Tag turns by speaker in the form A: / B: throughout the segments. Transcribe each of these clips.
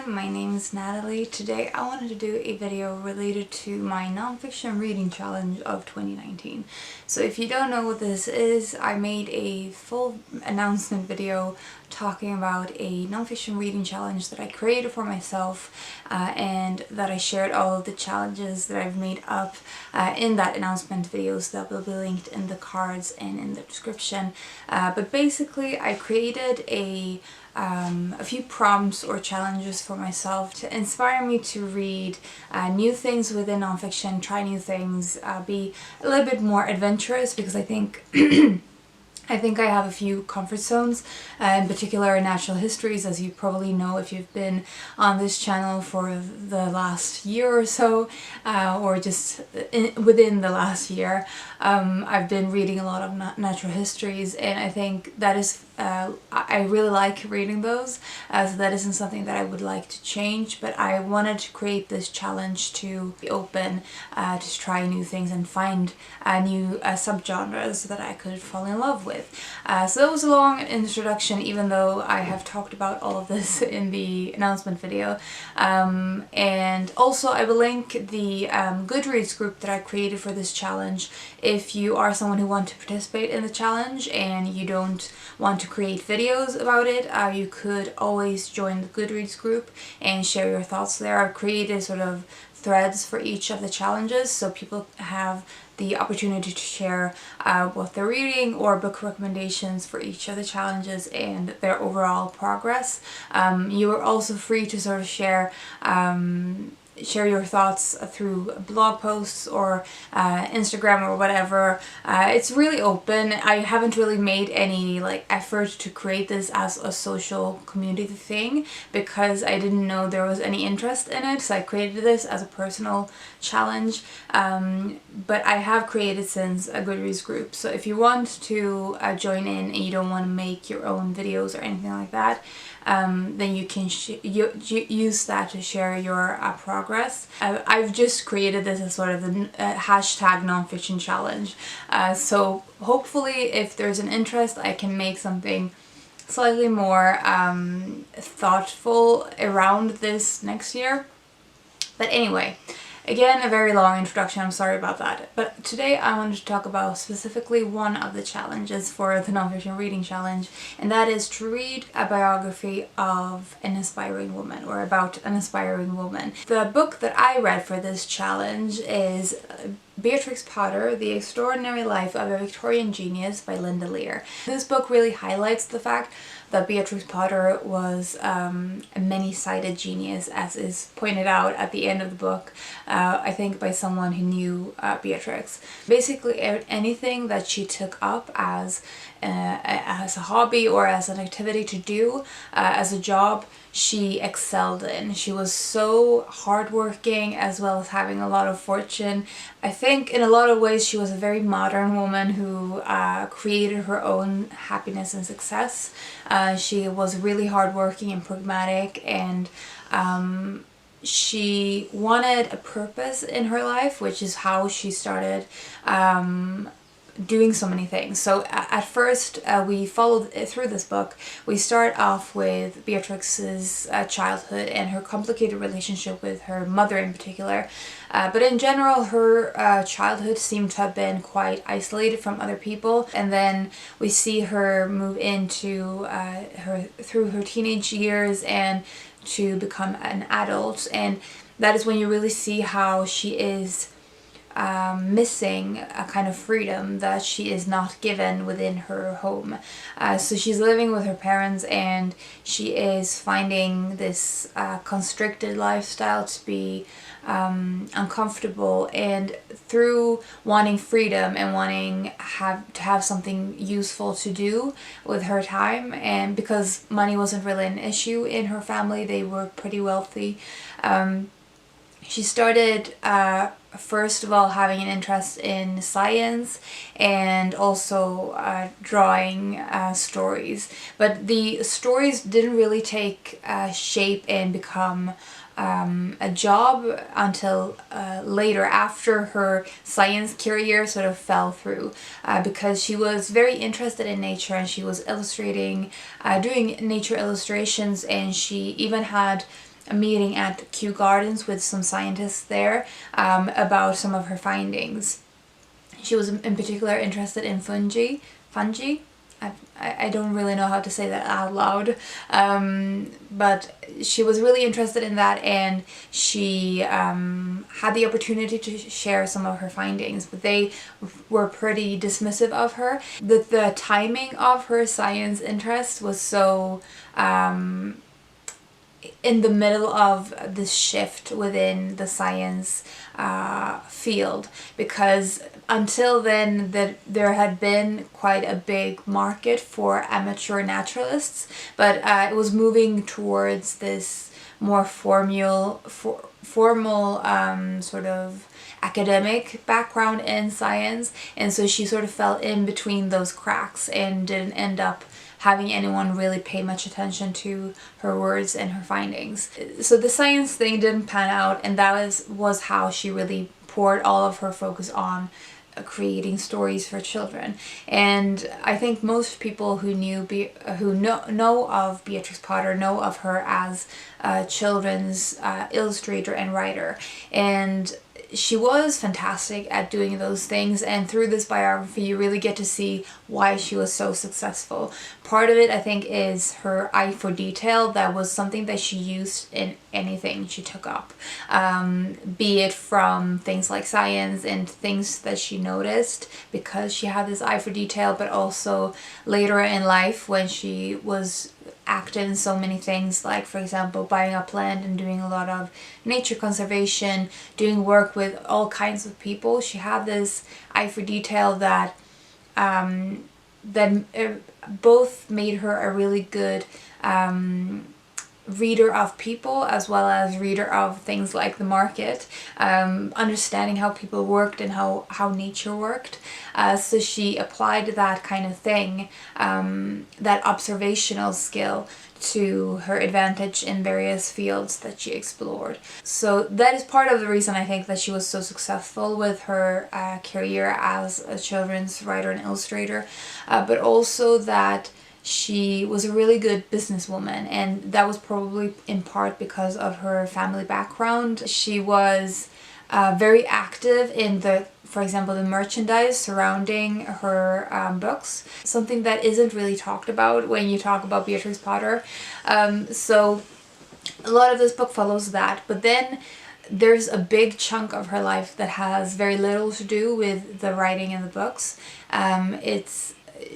A: everyone, my name is Natalie. Today I wanted to do a video related to my nonfiction reading challenge of 2019. So if you don't know what this is, I made a full announcement video talking about a nonfiction reading challenge that I created for myself and that I shared all of the challenges that I've made up in that announcement video, so that will be linked in the cards and in the description. But basically I created a few prompts or challenges for myself to inspire me to read new things within nonfiction, try new things, be a little bit more adventurous, because I think I have a few comfort zones, in particular natural histories, as you probably know if you've been on this channel for the last year or so, or just within the last year. I've been reading a lot of natural histories, and I think that is, I really like reading those, so that isn't something that I would like to change, but I wanted to create this challenge to be open, to try new things and find new subgenres that I could fall in love with. So that was a long introduction, even though I have talked about all of this in the announcement video. And also I will link the Goodreads group that I created for this challenge if you are someone who wants to participate in the challenge and you don't want to create videos about it. You could always join the Goodreads group and share your thoughts there. I've created sort of threads for each of the challenges, so people have the opportunity to share what they're reading or book recommendations for each of the challenges and their overall progress. You are also free to sort of share your thoughts through blog posts or Instagram or whatever. It's really open. I haven't really made any effort to create this as a social community thing because I didn't know there was any interest in it, so I created this as a personal challenge. But I have created since a Goodreads group, so if you want to join in and you don't want to make your own videos or anything like that, then you can use that to share your progress. I've just created this as sort of the hashtag nonfiction challenge. So hopefully if there's an interest, I can make something slightly more thoughtful around this next year. But anyway, again, a very long introduction, I'm sorry about that. But today I wanted to talk about specifically one of the challenges for the nonfiction reading challenge, and that is to read a biography of an inspiring woman, or about an inspiring woman. The book that I read for this challenge is Beatrix Potter, The Extraordinary Life of a Victorian Genius by Lear. This book really highlights the fact that Beatrix Potter was a many-sided genius, as is pointed out at the end of the book, I think by someone who knew Beatrix. Basically anything that she took up as a hobby or as an activity to do, as a job, she excelled in. She was so hardworking, as well as having a lot of fortune. I think in a lot of ways she was a very modern woman who created her own happiness and success. She was really hardworking and pragmatic, and she wanted a purpose in her life, which is how she started doing so many things. So at first we followed through this book. We start off with Beatrix's childhood and her complicated relationship with her mother in particular. But in general, her childhood seemed to have been quite isolated from other people. And then we see her move into through her teenage years and to become an adult. And that is when you really see how she is missing a kind of freedom that she is not given within her home. So she's living with her parents, and she is finding this constricted lifestyle to be uncomfortable, and through wanting freedom and wanting to have something useful to do with her time, and because money wasn't really an issue in her family, they were pretty wealthy, she started first of all having an interest in science and also drawing stories. But the stories didn't really take shape and become a job until later, after her science career sort of fell through, because she was very interested in nature and she was illustrating, doing nature illustrations, and she even had a meeting at Kew Gardens with some scientists there about some of her findings. She was in particular interested in fungi. I don't really know how to say that out loud, but she was really interested in that, and she had the opportunity to share some of her findings, but they were pretty dismissive of her. The timing of her science interest was so in the middle of this shift within the science field, because until then there had been quite a big market for amateur naturalists, but it was moving towards this more formal sort of academic background in science, and so she sort of fell in between those cracks and didn't end up having anyone really pay much attention to her words and her findings. So the science thing didn't pan out, and that was how she really poured all of her focus on creating stories for children. And I think most people who know of Beatrix Potter know of her as a children's illustrator and writer, and she was fantastic at doing those things, and through this biography you really get to see why she was so successful. Part of it, I think, is her eye for detail. That was something that she used in anything she took up, be it from things like science and things that she noticed because she had this eye for detail, but also later in life when she was active in so many things, like for example buying up land and doing a lot of nature conservation, doing work with all kinds of people. She had this eye for detail that both made her a really good reader of people as well as reader of things like the market, understanding how people worked and how nature worked. So she applied that kind of thing, that observational skill, to her advantage in various fields that she explored. So that is part of the reason I think that she was so successful with her career as a children's writer and illustrator, but also that she was a really good businesswoman, and that was probably in part because of her family background. She was very active in for example, the merchandise surrounding her books, something that isn't really talked about when you talk about Beatrix Potter. So a lot of this book follows that, but then there's a big chunk of her life that has very little to do with the writing in the books. It's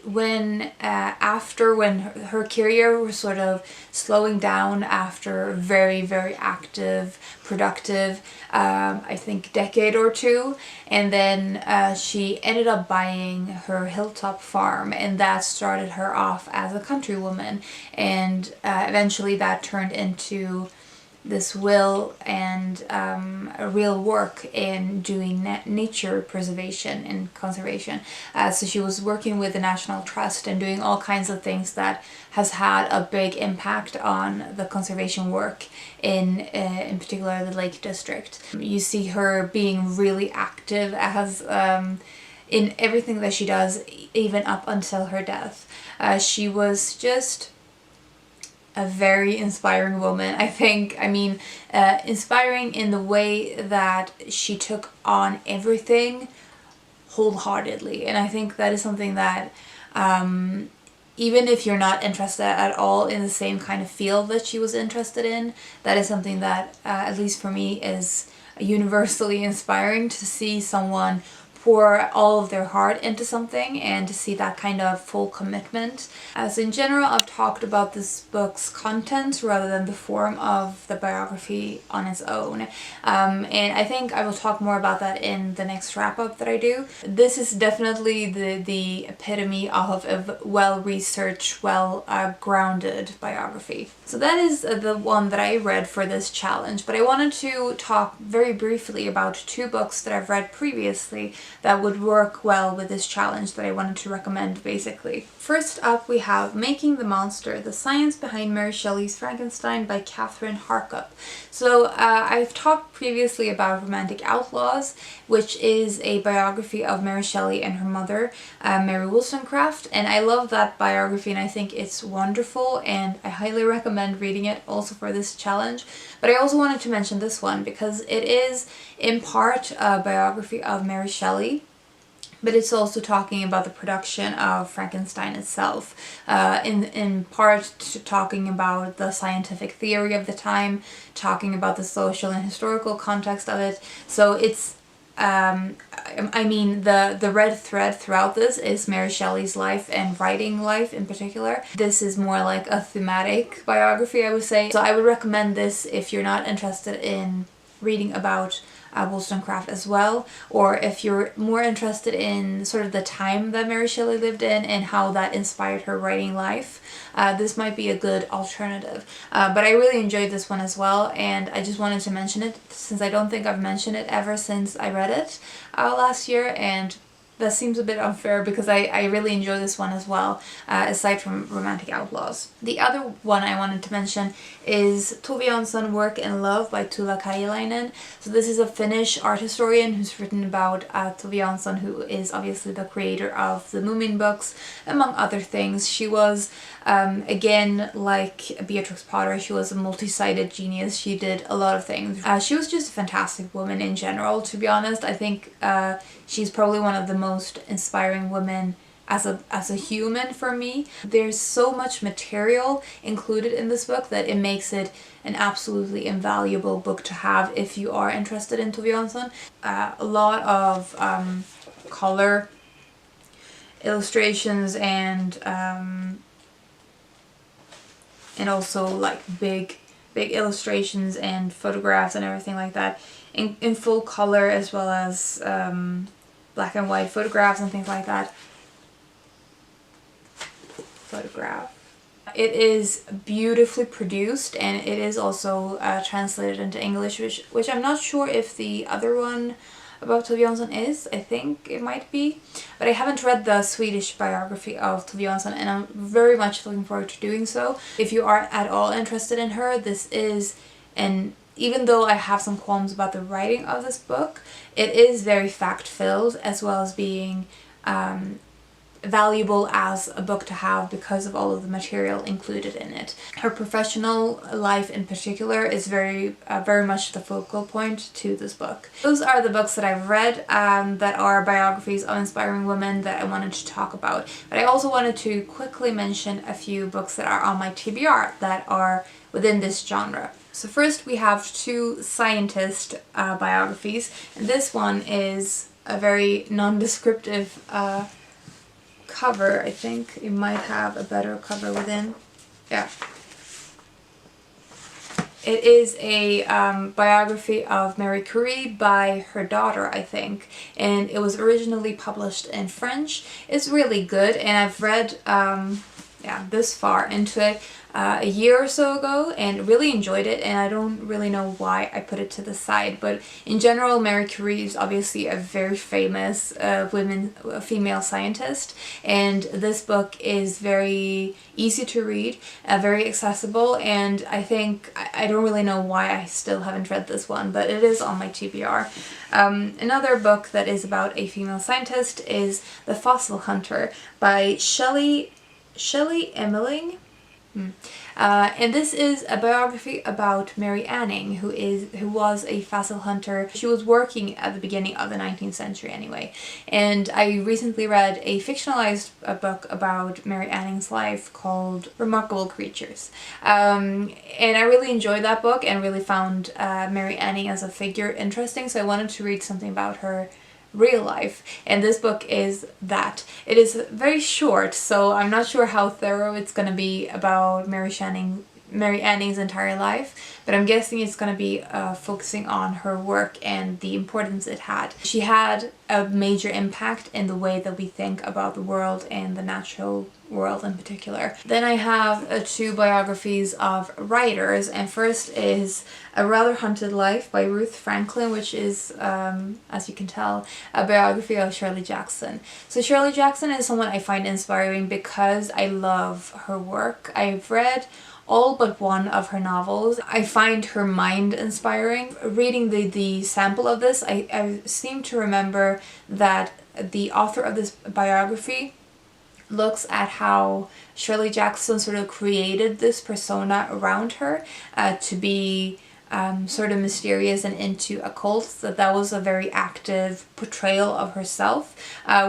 A: when her career was sort of slowing down after a very, very active, productive, I think decade or two, and then she ended up buying her hilltop farm, and that started her off as a countrywoman, and eventually that turned into this will and a real work in doing nature preservation and conservation. So she was working with the National Trust and doing all kinds of things that has had a big impact on the conservation work in particular the Lake District. You see her being really active as in everything that she does, even up until her death. She was just a very inspiring woman, I think. I mean, inspiring in the way that she took on everything wholeheartedly, and I think that is something that even if you're not interested at all in the same kind of field that she was interested in, that is something that at least for me is universally inspiring, to see someone pour all of their heart into something and to see that kind of full commitment. As in general, I've talked about this book's content rather than the form of the biography on its own. And I think I will talk more about that in the next wrap-up that I do. This is definitely the epitome of a well-researched, well-grounded biography. So that is the one that I read for this challenge, but I wanted to talk very briefly about two books that I've read previously that would work well with this challenge that I wanted to recommend basically. First up we have Making the Monster, The Science Behind Mary Shelley's Frankenstein by Kathryn Harkup. So I've talked previously about Romantic Outlaws, which is a biography of Mary Shelley and her mother, Mary Wollstonecraft, and I love that biography and I think it's wonderful and I highly recommend reading it also for this challenge. But I also wanted to mention this one because it is in part a biography of Mary Shelley, but it's also talking about the production of Frankenstein itself, in part talking about the scientific theory of the time, talking about the social and historical context of it. So it's, I mean, the red thread throughout this is Mary Shelley's life and writing life in particular. This is more like a thematic biography, I would say. So I would recommend this if you're not interested in reading about Wollstonecraft as well, or if you're more interested in sort of the time that Mary Shelley lived in and how that inspired her writing life. This might be a good alternative. But I really enjoyed this one as well, and I just wanted to mention it since I don't think I've mentioned it ever since I read it last year, and that seems a bit unfair because I really enjoy this one as well, aside from Romantic Outlaws. The other one I wanted to mention is Tove Jansson, Work and Love by Tuula Karjalainen. So this is a Finnish art historian who's written about Tove Jansson, who is obviously the creator of the Moomin books, among other things. She was, again, like Beatrix Potter, she was a multi-sided genius. She did a lot of things. She was just a fantastic woman in general, to be honest. I think she's probably one of the most inspiring women as a human for me. There's so much material included in this book that it makes it an absolutely invaluable book to have if you are interested in Tove Jansson. A lot of color illustrations and also like big illustrations and photographs and everything like that in full color, as well as black and white photographs and things like that. It is beautifully produced, and it is also translated into English, which I'm not sure if the other one about Tove Jansson is. I think it might be, but I haven't read the Swedish biography of Tove Jansson, and I'm very much looking forward to doing so. If you are at all interested in her, this is even though I have some qualms about the writing of this book, it is very fact-filled, as well as being valuable as a book to have because of all of the material included in it. Her professional life in particular is very much the focal point to this book. Those are the books that I've read that are biographies of inspiring women that I wanted to talk about. But I also wanted to quickly mention a few books that are on my TBR that are within this genre. So first we have two scientist biographies, and this one is a very non-descriptive cover. I think it might have a better cover within. Yeah. It is a biography of Marie Curie by her daughter, I think, and it was originally published in French. It's really good, and I've read this far into it a year or so ago and really enjoyed it, and I don't really know why I put it to the side, but in general Marie Curie is obviously a very famous female scientist, and this book is very easy to read, very accessible, and I think I don't really know why I still haven't read this one, but it is on my TBR. Another book that is about a female scientist is The Fossil Hunter by Shelley Emling. And this is a biography about Mary Anning, who was a fossil hunter. She was working at the beginning of the 19th century anyway. And I recently read a fictionalized book about Mary Anning's life called Remarkable Creatures. And I really enjoyed that book and really found Mary Anning as a figure interesting, so I wanted to read something about her real life, and this book is that. It is very short, so I'm not sure how thorough it's going to be about Mary Anning's entire life, but I'm guessing it's going to be focusing on her work and the importance it had. She had a major impact in the way that we think about the world and the natural world in particular. Then I have two biographies of writers, and first is A Rather Haunted Life by Ruth Franklin, which is, as you can tell, a biography of Shirley Jackson. So Shirley Jackson is someone I find inspiring because I love her work. I've read all but one of her novels. I find her mind inspiring. Reading the sample of this, I seem to remember that the author of this biography looks at how Shirley Jackson sort of created this persona around her to be sort of mysterious and into occults, that was a very active portrayal of herself,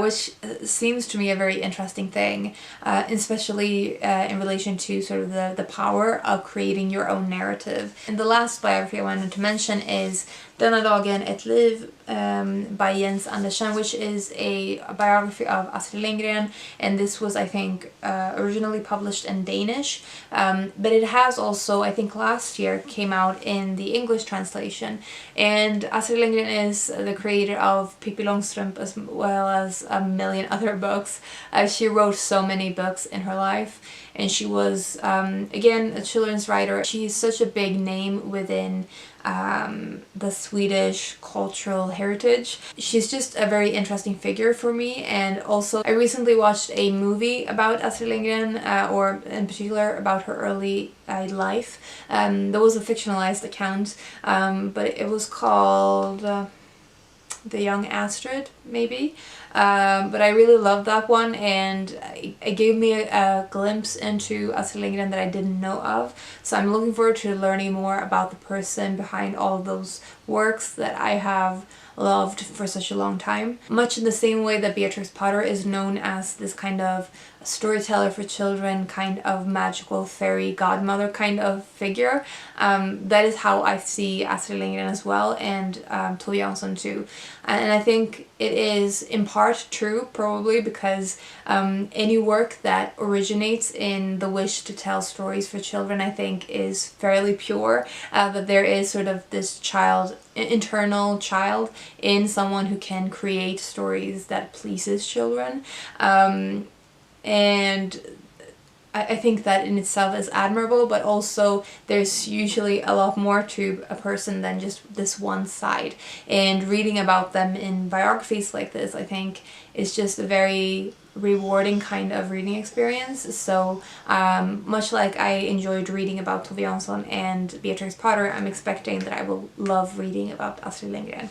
A: which seems to me a very interesting thing, especially in relation to sort of the power of creating your own narrative. And the last biography I wanted to mention is Denna dagen ett liv by Andersen, which is a biography of Astrid Lindgren, and this was, I think, originally published in Danish, but it has also, I think last year, came out in the English translation. And Astrid Lindgren is the creator of Pippi as well as a million other books. She wrote so many books in her life, and she was, again, a children's writer. She's such a big name within the Swedish cultural heritage. She's just a very interesting figure for me. And also I recently watched a movie about Astrid Lindgren, or in particular about her early life. There was a fictionalized account, but it was called The Young Astrid, maybe. But I really loved that one, and it gave me a glimpse into Astrid Lindgren that I didn't know of. So I'm looking forward to learning more about the person behind all of those works that I have loved for such a long time. Much in the same way that Beatrix Potter is known as this kind of storyteller for children, kind of magical fairy godmother kind of figure. That is how I see Astrid Lindgren as well, and Tove Jansson too. And I think it is in part true, probably because any work that originates in the wish to tell stories for children, I think, is fairly pure. That there is sort of this internal child in someone who can create stories that pleases children. And I think that in itself is admirable, but also there's usually a lot more to a person than just this one side. And reading about them in biographies like this, I think, is just a very rewarding kind of reading experience. So much like I enjoyed reading about Tove Jansson and Beatrix Potter, I'm expecting that I will love reading about Astrid Lindgren.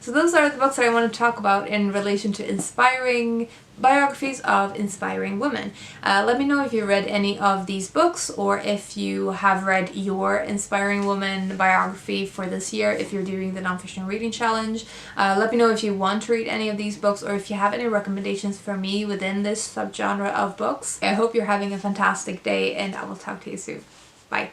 A: So those are the books that I want to talk about in relation to inspiring biographies of inspiring women. Let me know if you read any of these books, or if you have read your inspiring woman biography for this year, if you're doing the nonfiction reading challenge. Let me know if you want to read any of these books, or if you have any recommendations for me within this subgenre of books. I hope you're having a fantastic day, and I will talk to you soon. Bye.